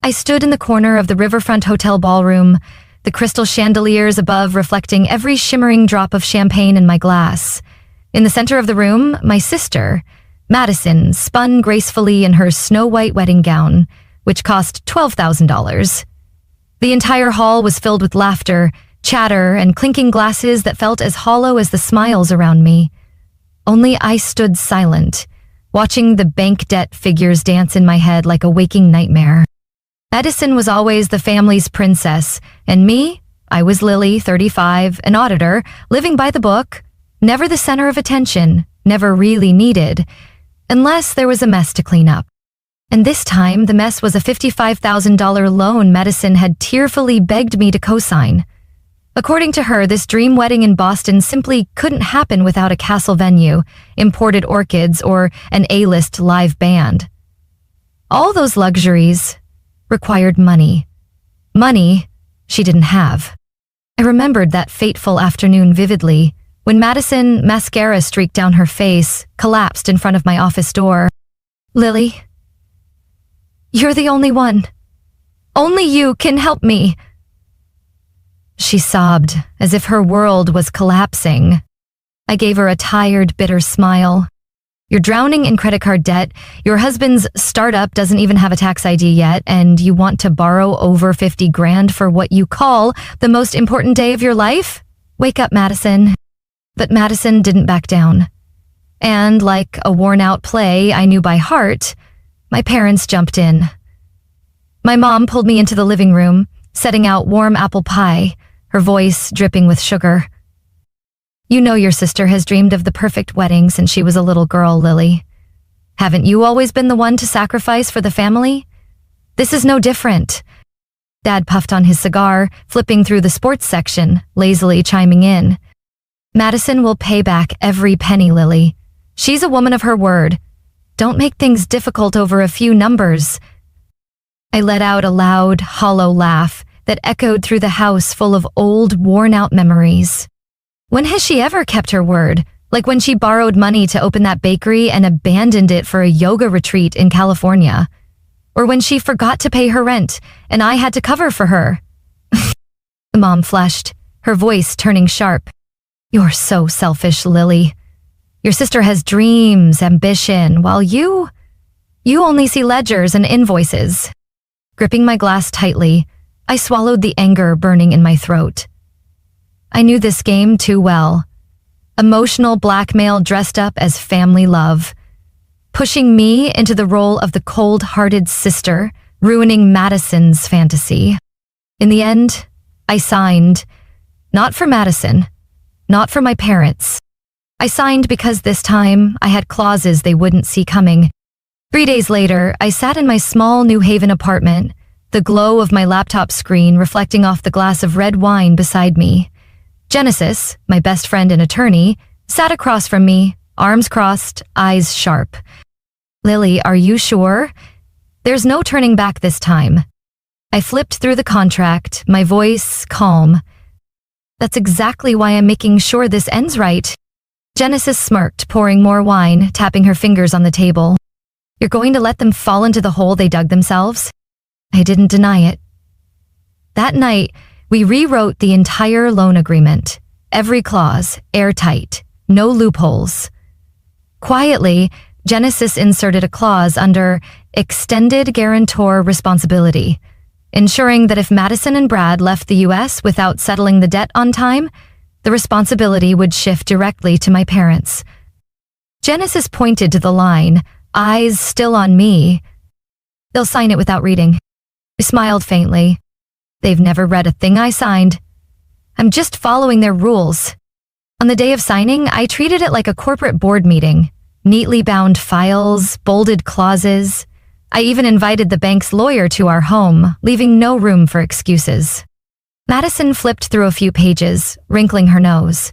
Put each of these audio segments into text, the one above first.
I stood in the corner of the Riverfront Hotel ballroom, the crystal chandeliers above reflecting every shimmering drop of champagne in my glass. In the center of the room, my sister, Madison, spun gracefully in her snow-white wedding gown, which cost $12,000. The entire hall was filled with laughter, chatter, and clinking glasses that felt as hollow as the smiles around me. Only I stood silent, watching the bank debt figures dance in my head like a waking nightmare. Madison was always the family's princess, and me, I was Lily, 35, an auditor, living by the book, never the center of attention, never really needed, unless there was a mess to clean up. And this time, the mess was a $55,000 loan Madison had tearfully begged me to co-sign. According to her, this dream wedding in Boston simply couldn't happen without a castle venue, imported orchids, or an A-list live band. All those luxuries required money. Money she didn't have. I remembered that fateful afternoon vividly, when Madison, mascara streaked down her face, collapsed in front of my office door. "Lily, you're the only one. Only you can help me." She sobbed, as if her world was collapsing. I gave her a tired, bitter smile. "You're drowning in credit card debt, your husband's startup doesn't even have a tax ID yet, and you want to borrow over 50 grand for what you call the most important day of your life? Wake up, Madison." But Madison didn't back down. And like a worn-out play I knew by heart, my parents jumped in. My mom pulled me into the living room, setting out warm apple pie, her voice dripping with sugar. "You know your sister has dreamed of the perfect wedding since she was a little girl, Lily. Haven't you always been the one to sacrifice for the family? This is no different." Dad puffed on his cigar, flipping through the sports section, lazily chiming in. "Madison will pay back every penny, Lily. She's a woman of her word. Don't make things difficult over a few numbers." I let out a loud, hollow laugh that echoed through the house full of old, worn-out memories. When has she ever kept her word? Like when she borrowed money to open that bakery and abandoned it for a yoga retreat in California. Or when she forgot to pay her rent and I had to cover for her. Mom flushed, her voice turning sharp. "You're so selfish, Lily. Your sister has dreams, ambition, while you only see ledgers and invoices." Gripping my glass tightly, I swallowed the anger burning in my throat. I knew this game too well. Emotional blackmail dressed up as family love. Pushing me into the role of the cold-hearted sister, ruining Madison's fantasy. In the end, I signed. Not for Madison. Not for my parents. I signed because this time I had clauses they wouldn't see coming. 3 days later, I sat in my small New Haven apartment, the glow of my laptop screen reflecting off the glass of red wine beside me. Genesis, my best friend and attorney, sat across from me, arms crossed, eyes sharp. "Lily, are you sure? There's no turning back this time." I flipped through the contract, my voice calm. "That's exactly why I'm making sure this ends right." Genesis smirked, pouring more wine, tapping her fingers on the table. "You're going to let them fall into the hole they dug themselves?" I didn't deny it. That night, we rewrote the entire loan agreement. Every clause, airtight, no loopholes. Quietly, Genesis inserted a clause under extended guarantor responsibility, ensuring that if Madison and Brad left the U.S. without settling the debt on time, the responsibility would shift directly to my parents. Genesis pointed to the line, eyes still on me. "They'll sign it without reading." I smiled faintly. "They've never read a thing I signed. I'm just following their rules." On the day of signing, I treated it like a corporate board meeting. Neatly bound files, bolded clauses. I even invited the bank's lawyer to our home, leaving no room for excuses. Madison flipped through a few pages, wrinkling her nose.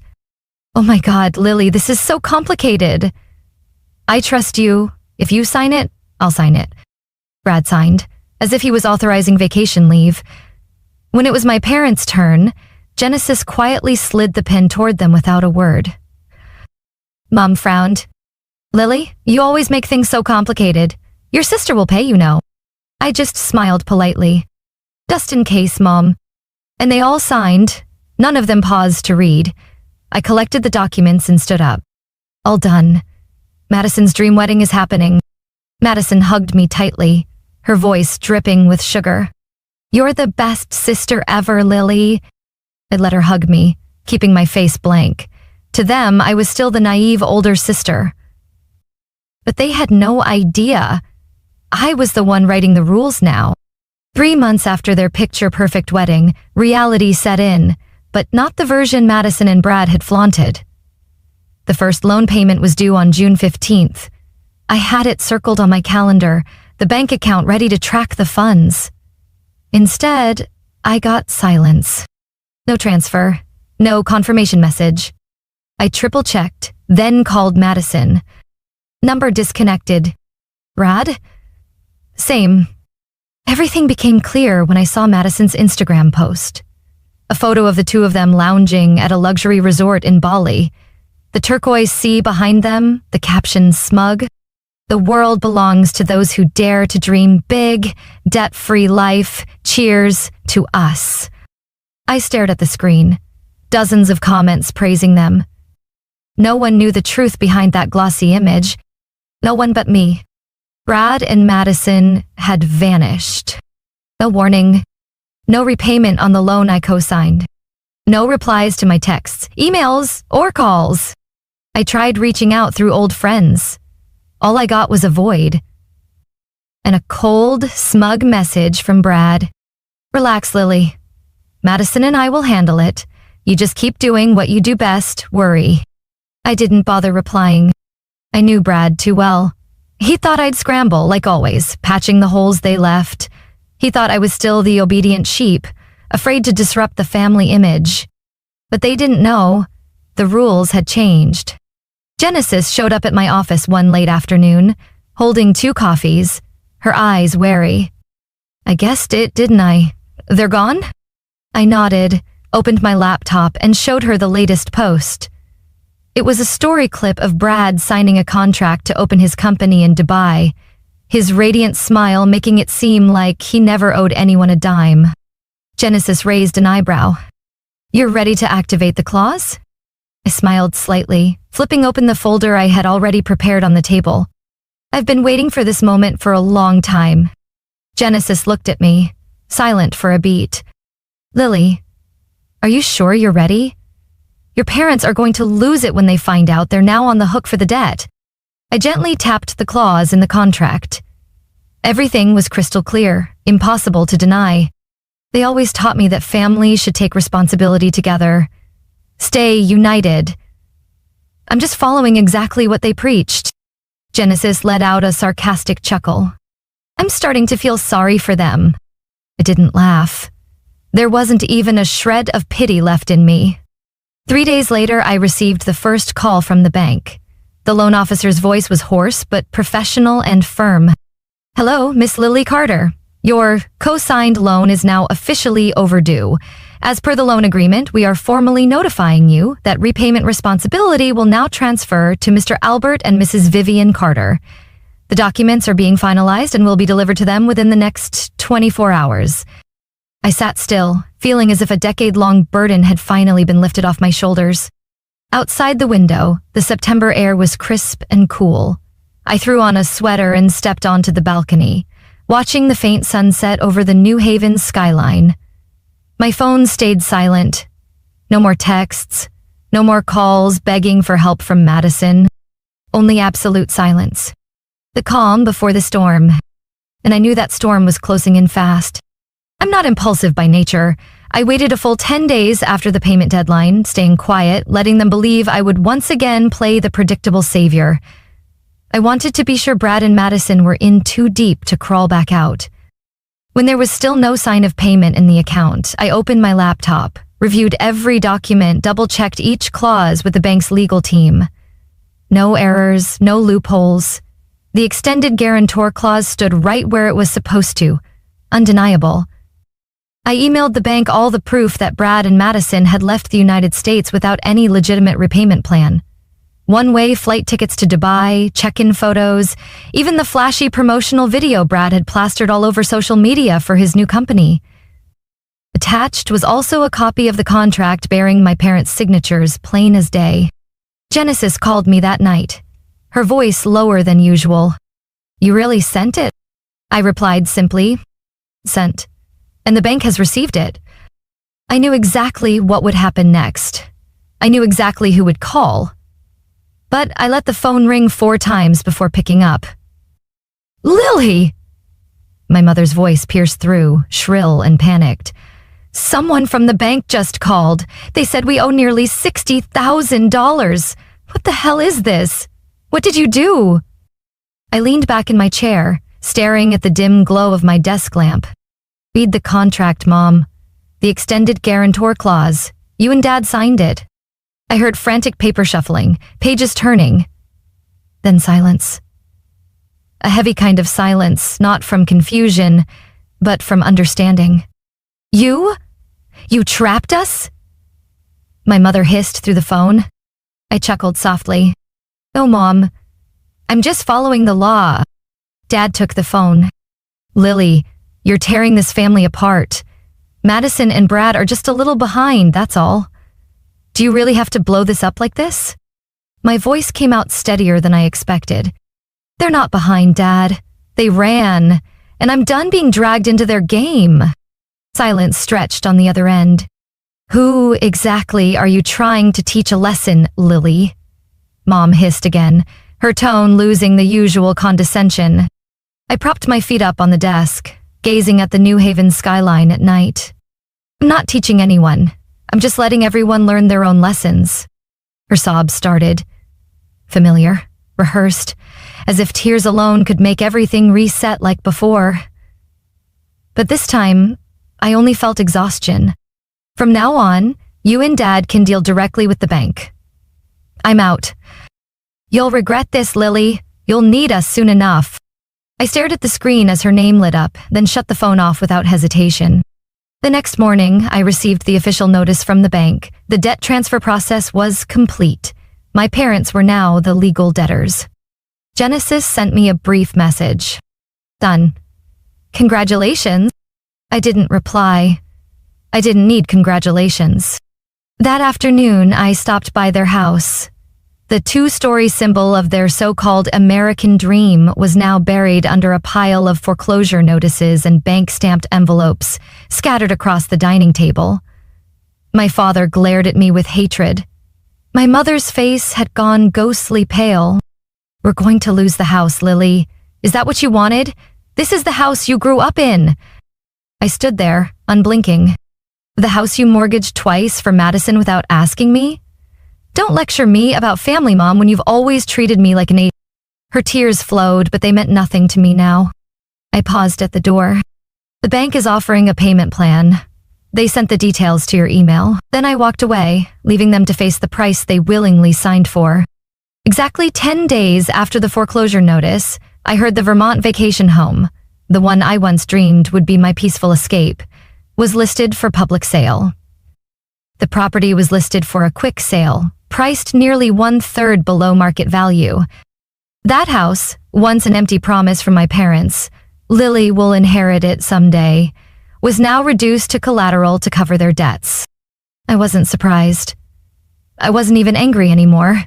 "Oh my God, Lily, this is so complicated." "I trust you. If you sign it, I'll sign it." Brad signed, as if he was authorizing vacation leave. When it was my parents' turn, Genesis quietly slid the pen toward them without a word. Mom frowned. "Lily, you always make things so complicated. Your sister will pay, you know." I just smiled politely. Just in case, Mom. And they all signed. None of them paused to read. I collected the documents and stood up. All done. Madison's dream wedding is happening. Madison hugged me tightly, her voice dripping with sugar. You're the best sister ever, Lily. I let her hug me, keeping my face blank. To them, I was still the naive older sister. But they had no idea. I was the one writing the rules now. 3 months after their picture-perfect wedding, reality set in, but not the version Madison and Brad had flaunted. The first loan payment was due on June 15th. I had it circled on my calendar, the bank account ready to track the funds. Instead, I got silence. No transfer, no confirmation message. I triple-checked, then called Madison. Number disconnected. Brad? Same. Everything became clear when I saw Madison's Instagram post. A photo of the two of them lounging at a luxury resort in Bali. The turquoise sea behind them, the caption smug. The world belongs to those who dare to dream big, debt-free life. Cheers to us. I stared at the screen. Dozens of comments praising them. No one knew the truth behind that glossy image. No one but me. Brad and Madison had vanished. No warning. No repayment on the loan I co-signed. No replies to my texts, emails, or calls. I tried reaching out through old friends. All I got was a void. And a cold, smug message from Brad. Relax, Lily. Madison and I will handle it. You just keep doing what you do best, worry. I didn't bother replying. I knew Brad too well. He thought I'd scramble, like always, patching the holes they left. He thought I was still the obedient sheep, afraid to disrupt the family image. But they didn't know. The rules had changed. Genesis showed up at my office one late afternoon, holding 2 coffees, her eyes wary. I guessed it, didn't I? They're gone? I nodded, opened my laptop, and showed her the latest post. It was a story clip of Brad signing a contract to open his company in Dubai, his radiant smile making it seem like he never owed anyone a dime. Genesis raised an eyebrow. You're ready to activate the clause? I smiled slightly, flipping open the folder I had already prepared on the table. I've been waiting for this moment for a long time. Genesis looked at me, silent for a beat. Lily, are you sure you're ready? Your parents are going to lose it when they find out they're now on the hook for the debt. I gently tapped the clause in the contract. Everything was crystal clear, impossible to deny. They always taught me that families should take responsibility together. Stay united. I'm just following exactly what they preached. Genesis let out a sarcastic chuckle. I'm starting to feel sorry for them. I didn't laugh. There wasn't even a shred of pity left in me. 3 days later, I received the first call from the bank. The loan officer's voice was hoarse but professional and firm. Hello, Miss Lily Carter. Your co-signed loan is now officially overdue. As per the loan agreement, we are formally notifying you that repayment responsibility will now transfer to Mr. Albert and Mrs. Vivian Carter. The documents are being finalized and will be delivered to them within the next 24 hours. I sat still, feeling as if a decade-long burden had finally been lifted off my shoulders. Outside the window, the September air was crisp and cool. I threw on a sweater and stepped onto the balcony, watching the faint sunset over the New Haven skyline. My phone stayed silent. No more texts, no more calls begging for help from Madison. Only absolute silence. The calm before the storm. And I knew that storm was closing in fast. I'm not impulsive by nature. I waited a full 10 days after the payment deadline, staying quiet, letting them believe I would once again play the predictable savior. I wanted to be sure Brad and Madison were in too deep to crawl back out. When there was still no sign of payment in the account, I opened my laptop, reviewed every document, double-checked each clause with the bank's legal team. No errors, no loopholes. The extended guarantor clause stood right where it was supposed to, undeniable. I emailed the bank all the proof that Brad and Madison had left the United States without any legitimate repayment plan. One-way flight tickets to Dubai, check-in photos, even the flashy promotional video Brad had plastered all over social media for his new company. Attached was also a copy of the contract bearing my parents' signatures, plain as day. Genesis called me that night, her voice lower than usual. "You really sent it?" I replied simply, "Sent. And the bank has received it." I knew exactly what would happen next. I knew exactly who would call. But I let the phone ring 4 times before picking up. "Lily!" My mother's voice pierced through, shrill and panicked. "Someone from the bank just called. They said we owe nearly $60,000. What the hell is this? What did you do?" I leaned back in my chair, staring at the dim glow of my desk lamp. "Read the contract, Mom. The extended guarantor clause. You and Dad signed it." I heard frantic paper shuffling, pages turning. Then silence. A heavy kind of silence, not from confusion, but from understanding. You? You trapped us?" My mother hissed through the phone. I chuckled softly. "Oh, Mom, I'm just following the law." Dad took the phone. "Lily, you're tearing this family apart. Madison and Brad are just a little behind, that's all. Do you really have to blow this up like this?" My voice came out steadier than I expected. "They're not behind, Dad. They ran, and I'm done being dragged into their game." Silence stretched on the other end. "Who exactly are you trying to teach a lesson, Lily?" Mom hissed again, her tone losing the usual condescension. I propped my feet up on the desk, gazing at the New Haven skyline at night. "I'm not teaching anyone. I'm just letting everyone learn their own lessons." Her sobs started. Familiar, rehearsed, as if tears alone could make everything reset like before. But this time, I only felt exhaustion. "From now on, you and Dad can deal directly with the bank. I'm out." "You'll regret this, Lily. You'll need us soon enough." I stared at the screen as her name lit up, then shut the phone off without hesitation. The next morning, I received the official notice from the bank. The debt transfer process was complete. My parents were now the legal debtors. Genesis sent me a brief message. "Done. Congratulations." I didn't reply. I didn't need congratulations. That afternoon, I stopped by their house. The 2-story symbol of their so-called American dream was now buried under a pile of foreclosure notices and bank-stamped envelopes scattered across the dining table. My father glared at me with hatred. My mother's face had gone ghostly pale. "We're going to lose the house, Lily. Is that what you wanted? This is the house you grew up in." I stood there, unblinking. "The house you mortgaged twice for Madison without asking me? Don't lecture me about family, Mom, when you've always treated me like an ape." Her tears flowed, but they meant nothing to me now. I paused at the door. "The bank is offering a payment plan. They sent the details to your email." Then I walked away, leaving them to face the price they willingly signed for. Exactly 10 days after the foreclosure notice, I heard the Vermont vacation home, the one I once dreamed would be my peaceful escape, was listed for public sale. The property was listed for a quick sale, priced nearly 1/3 below market value. That house, once an empty promise from my parents, "Lily will inherit it someday," was now reduced to collateral to cover their debts. I wasn't surprised. I wasn't even angry anymore.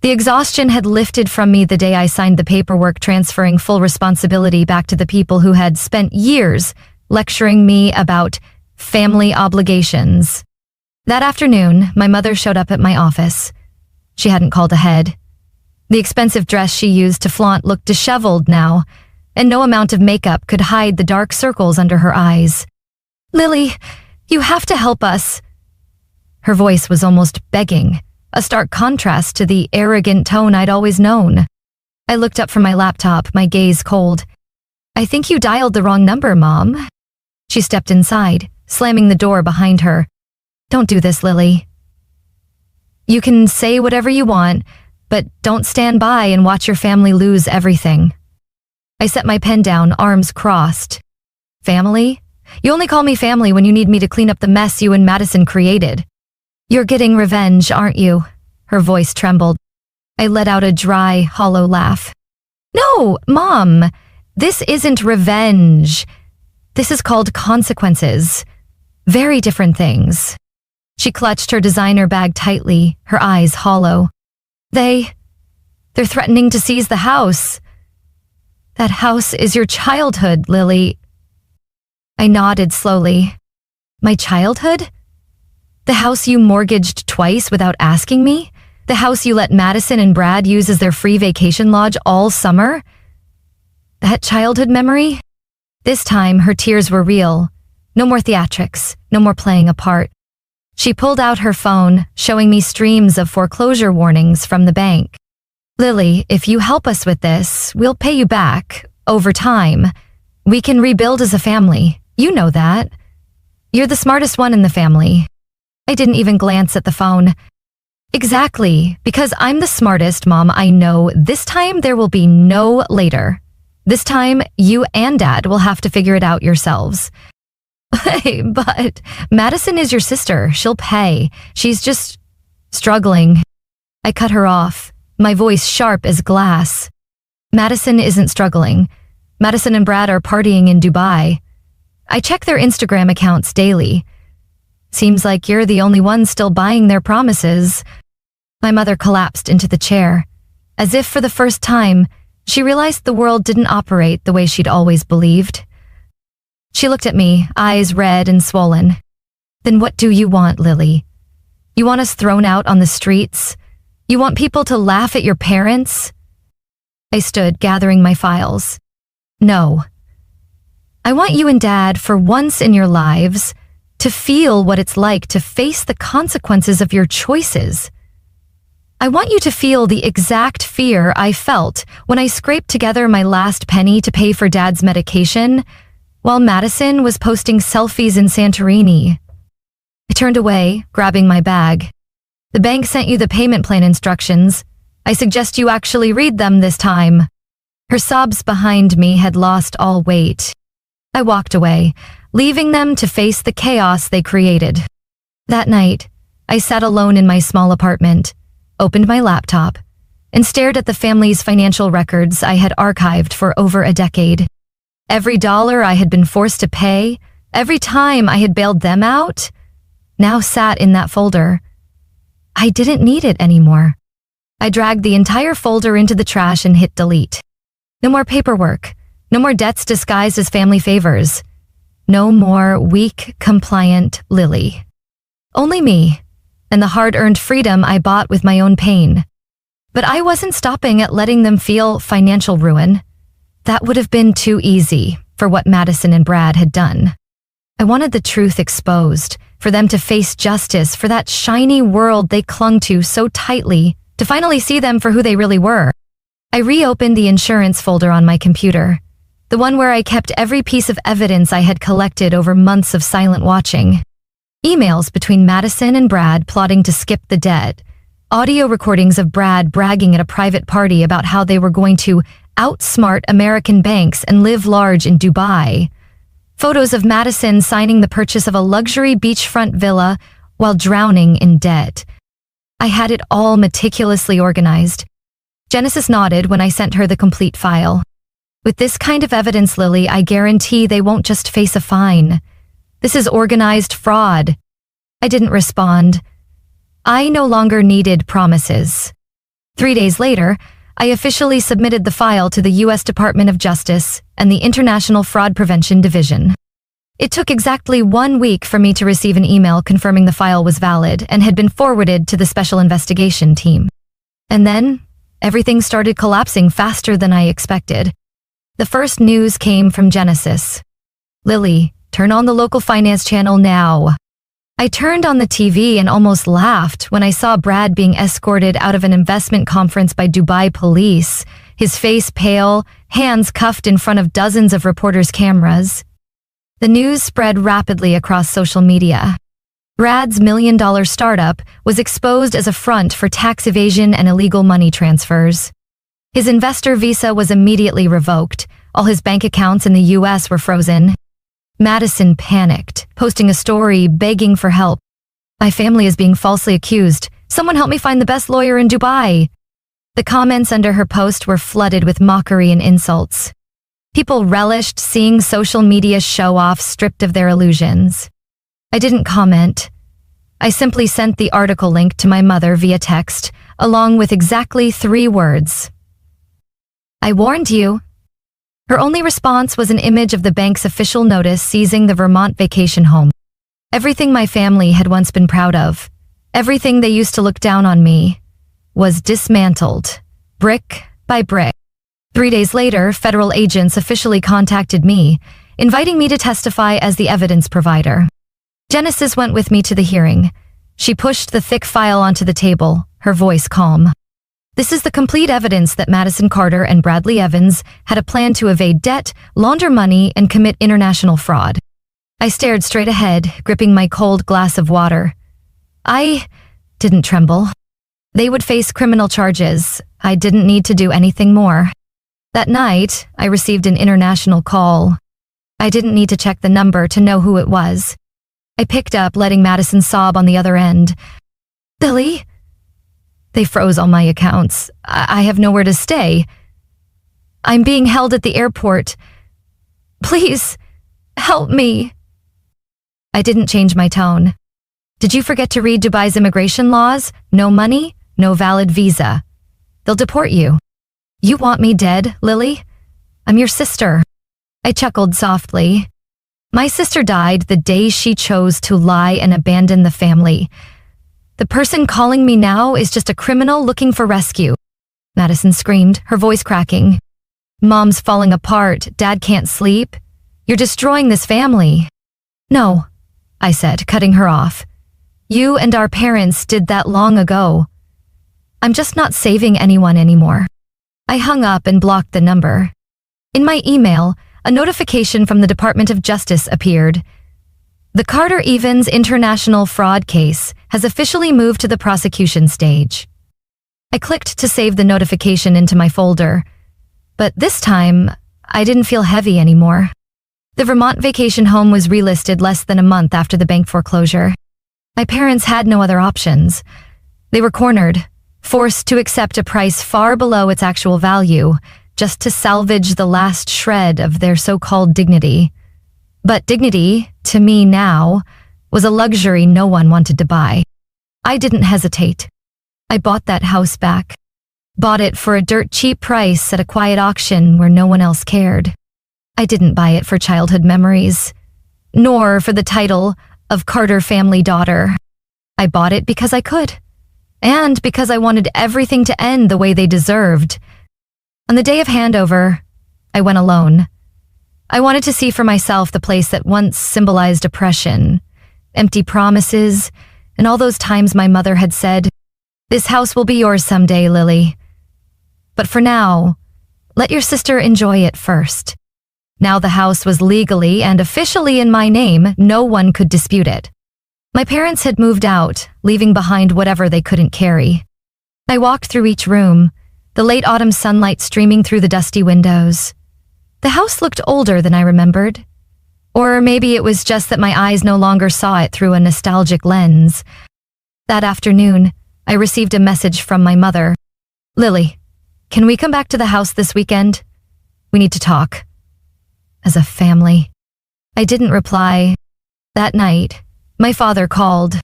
The exhaustion had lifted from me the day I signed the paperwork transferring full responsibility back to the people who had spent years lecturing me about family obligations. That afternoon, my mother showed up at my office. She hadn't called ahead. The expensive dress she used to flaunt looked disheveled now, and no amount of makeup could hide the dark circles under her eyes. "Lily, you have to help us." Her voice was almost begging, a stark contrast to the arrogant tone I'd always known. I looked up from my laptop, my gaze cold. "I think you dialed the wrong number, Mom." She stepped inside, slamming the door behind her. "Don't do this, Lily. You can say whatever you want, but don't stand by and watch your family lose everything." I set my pen down, arms crossed. "Family? You only call me family when you need me to clean up the mess you and Madison created. You're getting revenge, aren't you?" Her voice trembled. I let out a dry, hollow laugh. No, Mom, this isn't revenge. This is called consequences. Very different things. She clutched her designer bag tightly, her eyes hollow. They're threatening to seize the house. That house is your childhood, Lily. I nodded slowly. My childhood? The house you mortgaged twice without asking me? The house you let Madison and Brad use as their free vacation lodge all summer? That childhood memory? This time, her tears were real. No more theatrics, no more playing a part. She pulled out her phone, showing me streams of foreclosure warnings from the bank. Lily, if you help us with this, we'll pay you back, over time. We can rebuild as a family. You know that. You're the smartest one in the family. I didn't even glance at the phone. Exactly, because I'm the smartest, Mom. I know this time there will be no later. This time, you and Dad will have to figure it out yourselves. Hey, but Madison is your sister. She'll pay. She's just struggling. I cut her off, my voice sharp as glass. Madison isn't struggling. Madison and Brad are partying in Dubai. I check their Instagram accounts daily. Seems like you're the only one still buying their promises. My mother collapsed into the chair. As if for the first time, she realized the world didn't operate the way she'd always believed. She looked at me, eyes red and swollen. Then what do you want, Lily? You want us thrown out on the streets? You want people to laugh at your parents? I stood, gathering my files. No. I want you and Dad, for once in your lives, to feel what it's like to face the consequences of your choices. I want you to feel the exact fear I felt when I scraped together my last penny to pay for Dad's medication, while Madison was posting selfies in Santorini. I turned away, grabbing my bag. The bank sent you the payment plan instructions. I suggest you actually read them this time. Her sobs behind me had lost all weight. I walked away, leaving them to face the chaos they created. That night, I sat alone in my small apartment, opened my laptop, and stared at the family's financial records I had archived for over a decade. Every dollar I had been forced to pay, every time I had bailed them out, now sat in that folder. I didn't need it anymore. I dragged the entire folder into the trash and hit delete. No more paperwork. No more debts disguised as family favors. No more weak, compliant Lily. Only me, and the hard-earned freedom I bought with my own pain. But I wasn't stopping at letting them feel financial ruin. That would have been too easy for what Madison and Brad had done. I wanted the truth exposed, for them to face justice for that shiny world they clung to so tightly, to finally see them for who they really were. I reopened the insurance folder on my computer, the one where I kept every piece of evidence I had collected over months of silent watching. Emails between Madison and Brad plotting to skip the debt, audio recordings of Brad bragging at a private party about how they were going to outsmart American banks and live large in Dubai, photos of Madison signing the purchase of a luxury beachfront villa while drowning in debt. I had it all meticulously organized. Genesis nodded when I sent her the complete file. With this kind of evidence, Lily, I guarantee they won't just face a fine. This is organized fraud. I didn't respond. I no longer needed promises. 3 days later, I officially submitted the file to the U.S. Department of Justice and the International Fraud Prevention Division. It took exactly 1 week for me to receive an email confirming the file was valid and had been forwarded to the Special Investigation Team. And then, everything started collapsing faster than I expected. The first news came from Genesis. Lily, turn on the local finance channel now. I turned on the TV and almost laughed when I saw Brad being escorted out of an investment conference by Dubai police, his face pale, hands cuffed in front of dozens of reporters' cameras. The news spread rapidly across social media. Brad's million-dollar startup was exposed as a front for tax evasion and illegal money transfers. His investor visa was immediately revoked. All his bank accounts in the U.S. were frozen. Madison panicked, posting a story begging for help. My family is being falsely accused. Someone help me find the best lawyer in Dubai. The comments under her post were flooded with mockery and insults. People relished seeing social media show off stripped of their illusions. I didn't comment. I simply sent the article link to my mother via text, along with exactly 3 words. I warned you. Her only response was an image of the bank's official notice seizing the Vermont vacation home. Everything my family had once been proud of, everything they used to look down on me, was dismantled, brick by brick. 3 days later, federal agents officially contacted me, inviting me to testify as the evidence provider. Genesis went with me to the hearing. She pushed the thick file onto the table, her voice calm. This is the complete evidence that Madison Carter and Bradley Evans had a plan to evade debt, launder money, and commit international fraud. I stared straight ahead, gripping my cold glass of water. I didn't tremble. They would face criminal charges. I didn't need to do anything more. That night, I received an international call. I didn't need to check the number to know who it was. I picked up, letting Madison sob on the other end. Billy? They froze all my accounts. I have nowhere to stay. I'm being held at the airport. Please, help me. I didn't change my tone. Did you forget to read Dubai's immigration laws? No money, no valid visa. They'll deport you. You want me dead, Lily? I'm your sister. I chuckled softly. My sister died the day she chose to lie and abandon the family. The person calling me now is just a criminal looking for rescue. Madison screamed, her voice cracking. Mom's falling apart. Dad can't sleep. You're destroying this family. No, I said, cutting her off. You and our parents did that long ago. I'm just not saving anyone anymore. I hung up and blocked the number. In my email, a notification from the Department of Justice appeared. The Carter-Evans international fraud case has officially moved to the prosecution stage. I clicked to save the notification into my folder, but this time, I didn't feel heavy anymore. The Vermont vacation home was relisted less than a month after the bank foreclosure. My parents had no other options. They were cornered, forced to accept a price far below its actual value, just to salvage the last shred of their so-called dignity. But dignity, to me now, was a luxury no one wanted to buy. I didn't hesitate. I bought that house back. Bought it for a dirt cheap price at a quiet auction where no one else cared. I didn't buy it for childhood memories, nor for the title of Carter family daughter. I bought it because I could, and because I wanted everything to end the way they deserved. On the day of handover, I went alone. I wanted to see for myself the place that once symbolized oppression, empty promises, and all those times my mother had said, "This house will be yours someday, Lily. But for now, let your sister enjoy it first." Now the house was legally and officially in my name, no one could dispute it. My parents had moved out, leaving behind whatever they couldn't carry. I walked through each room, the late autumn sunlight streaming through the dusty windows. The house looked older than I remembered. Or maybe it was just that my eyes no longer saw it through a nostalgic lens. That afternoon, I received a message from my mother. "Lily, can we come back to the house this weekend? We need to talk. As a family." I didn't reply. That night, my father called.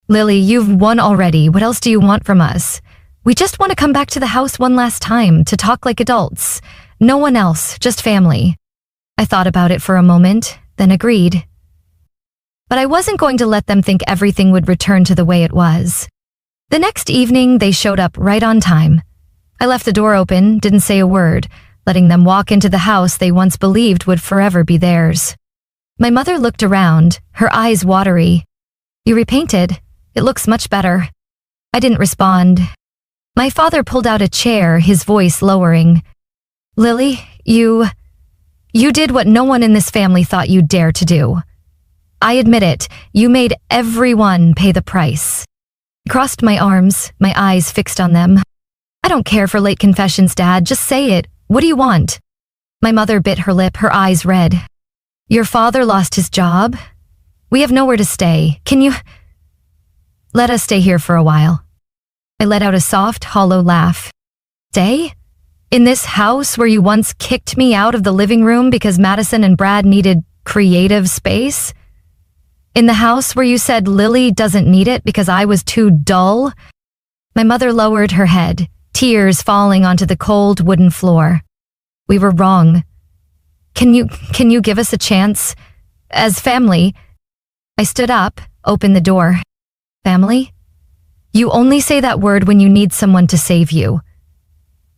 "Lily, you've won already. What else do you want from us? We just want to come back to the house one last time to talk like adults. No one else, just family." I thought about it for a moment, then agreed. But I wasn't going to let them think everything would return to the way it was. The next evening, they showed up right on time. I left the door open, didn't say a word, letting them walk into the house they once believed would forever be theirs. My mother looked around, her eyes watery. "You repainted. It looks much better." I didn't respond. My father pulled out a chair, his voice lowering. "Lily, you did what no one in this family thought you'd dare to do. I admit it, you made everyone pay the price." I crossed my arms, my eyes fixed on them. "I don't care for late confessions, Dad. Just say it. What do you want?" My mother bit her lip, her eyes red. "Your father lost his job. We have nowhere to stay. Can you let us stay here for a while?" I let out a soft, hollow laugh. Stay? In this house where you once kicked me out of the living room because Madison and Brad needed creative space? In the house where you said Lily doesn't need it because I was too dull? My mother lowered her head, tears falling onto the cold wooden floor. We were wrong. Can you give us a chance? As family. I stood up, opened the door. Family? You only say that word when you need someone to save you.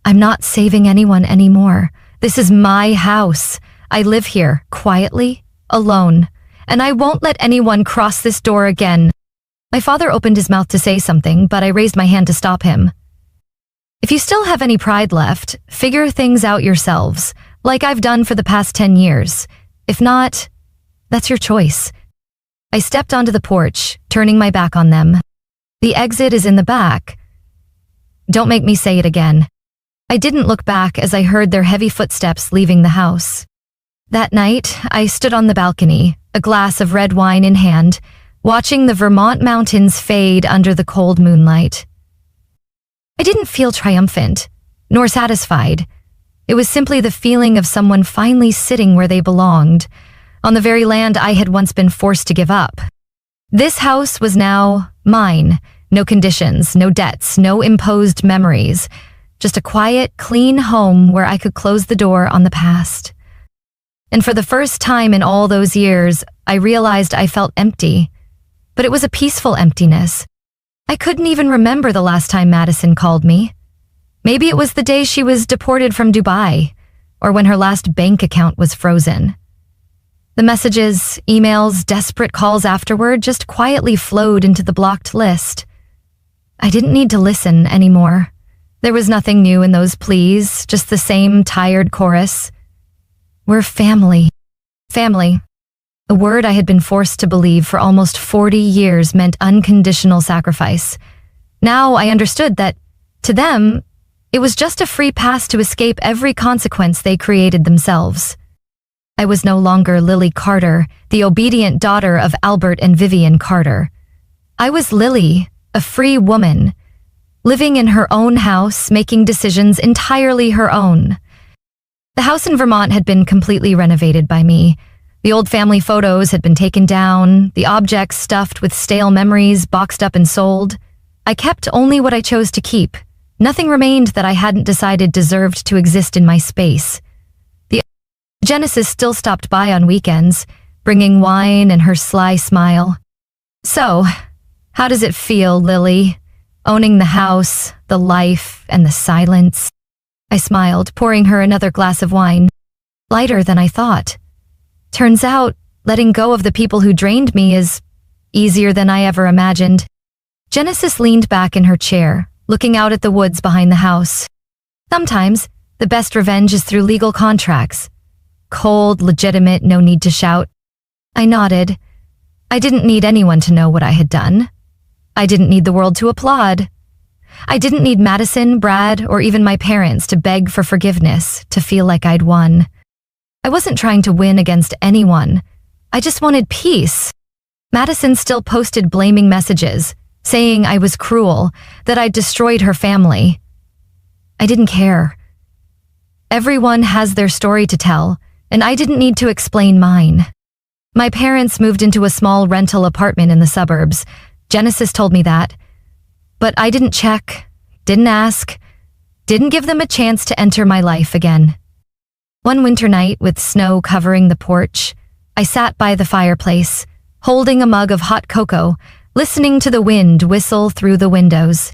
I'm not saving anyone anymore. This is my house. I live here, quietly, alone, and I won't let anyone cross this door again. My father opened his mouth to say something, but I raised my hand to stop him. If you still have any pride left, figure things out yourselves, like I've done for the past 10 years. If not, that's your choice. I stepped onto the porch, turning my back on them. The exit is in the back. Don't make me say it again. I didn't look back as I heard their heavy footsteps leaving the house. That night, I stood on the balcony, a glass of red wine in hand, watching the Vermont mountains fade under the cold moonlight. I didn't feel triumphant, nor satisfied. It was simply the feeling of someone finally sitting where they belonged, on the very land I had once been forced to give up. This house was now mine. No conditions, no debts, no imposed memories. Just a quiet, clean home where I could close the door on the past. And for the first time in all those years, I realized I felt empty. But it was a peaceful emptiness. I couldn't even remember the last time Madison called me. Maybe it was the day she was deported from Dubai, or when her last bank account was frozen. The messages, emails, desperate calls afterward just quietly flowed into the blocked list. I didn't need to listen anymore. There was nothing new in those pleas, just the same tired chorus. We're family. Family. A word I had been forced to believe for almost 40 years meant unconditional sacrifice. Now I understood that, to them, it was just a free pass to escape every consequence they created themselves. I was no longer Lily Carter, the obedient daughter of Albert and Vivian Carter. I was Lily, a free woman, living in her own house, making decisions entirely her own. The house in Vermont had been completely renovated by me. The old family photos had been taken down, the objects stuffed with stale memories boxed up and sold. I kept only what I chose to keep. Nothing remained that I hadn't decided deserved to exist in my space. The Genesis still stopped by on weekends, bringing wine and her sly smile. So, how does it feel, Lily? Owning the house, the life, and the silence. I smiled, pouring her another glass of wine. Lighter than I thought. Turns out, letting go of the people who drained me is easier than I ever imagined. Genesis leaned back in her chair, looking out at the woods behind the house. Sometimes, the best revenge is through legal contracts. Cold, legitimate, no need to shout. I nodded. I didn't need anyone to know what I had done. I didn't need the world to applaud. I didn't need Madison, Brad, or even my parents to beg for forgiveness, to feel like I'd won. I wasn't trying to win against anyone. I just wanted peace. Madison still posted blaming messages, saying I was cruel, that I'd destroyed her family. I didn't care. Everyone has their story to tell, and I didn't need to explain mine. My parents moved into a small rental apartment in the suburbs. Genesis told me that. But I didn't check, didn't ask, didn't give them a chance to enter my life again. One winter night, with snow covering the porch, I sat by the fireplace, holding a mug of hot cocoa, listening to the wind whistle through the windows.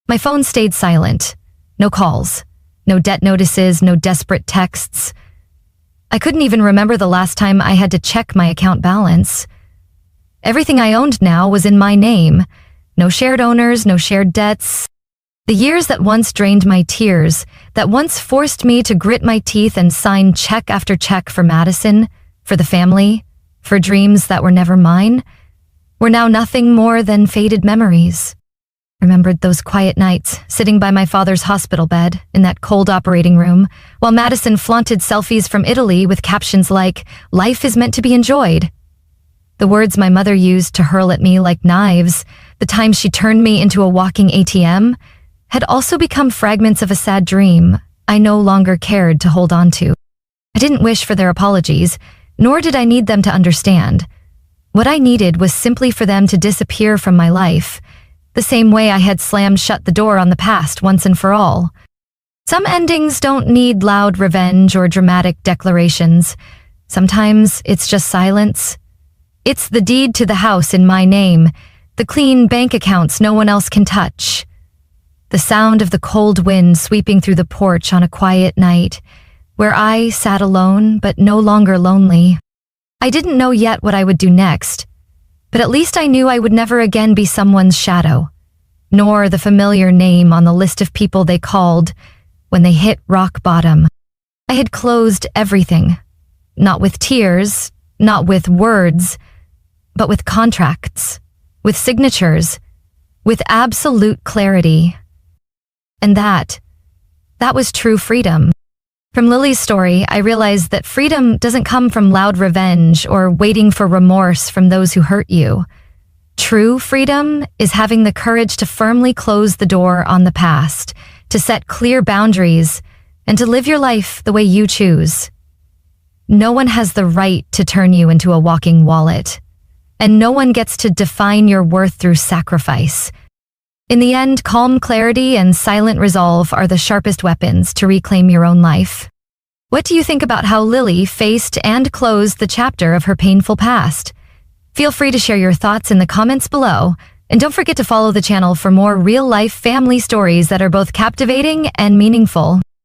My phone stayed silent. No calls, no debt notices, no desperate texts. I couldn't even remember the last time I had to check my account balance. Everything I owned now was in my name. No shared owners, no shared debts. The years that once drained my tears, that once forced me to grit my teeth and sign check after check for Madison, for the family, for dreams that were never mine, were now nothing more than faded memories. I remembered those quiet nights, sitting by my father's hospital bed, in that cold operating room, while Madison flaunted selfies from Italy with captions like, "Life is meant to be enjoyed." The words my mother used to hurl at me like knives, the times she turned me into a walking ATM, had also become fragments of a sad dream I no longer cared to hold on to. I didn't wish for their apologies, nor did I need them to understand. What I needed was simply for them to disappear from my life, the same way I had slammed shut the door on the past once and for all. Some endings don't need loud revenge or dramatic declarations. Sometimes it's just silence. It's the deed to the house in my name, the clean bank accounts no one else can touch. The sound of the cold wind sweeping through the porch on a quiet night, where I sat alone but no longer lonely. I didn't know yet what I would do next, but at least I knew I would never again be someone's shadow, nor the familiar name on the list of people they called when they hit rock bottom. I had closed everything, not with tears, not with words, but with contracts, with signatures, with absolute clarity. And that was true freedom. From Lily's story, I realized that freedom doesn't come from loud revenge or waiting for remorse from those who hurt you. True freedom is having the courage to firmly close the door on the past, to set clear boundaries, and to live your life the way you choose. No one has the right to turn you into a walking wallet, and no one gets to define your worth through sacrifice. In the end, calm clarity and silent resolve are the sharpest weapons to reclaim your own life. What do you think about how Lily faced and closed the chapter of her painful past? Feel free to share your thoughts in the comments below, and don't forget to follow the channel for more real-life family stories that are both captivating and meaningful.